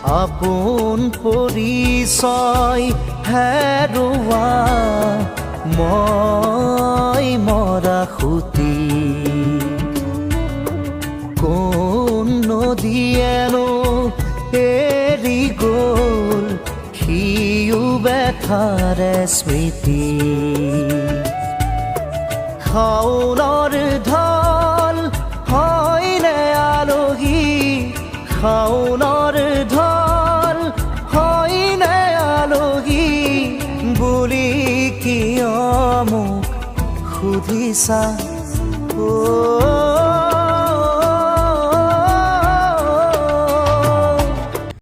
আপোন পৰিচয় হেৰুৱা মই মৰা খুটি কোন নদীয়েনো এৰি গ'ল সিও ব্যথাৰে স্মৃতি শাওনৰ ঢল হয়নে আলহী শাওনৰ ঢল হয়নে আলহী বুলি কিয় মোক সুধিছা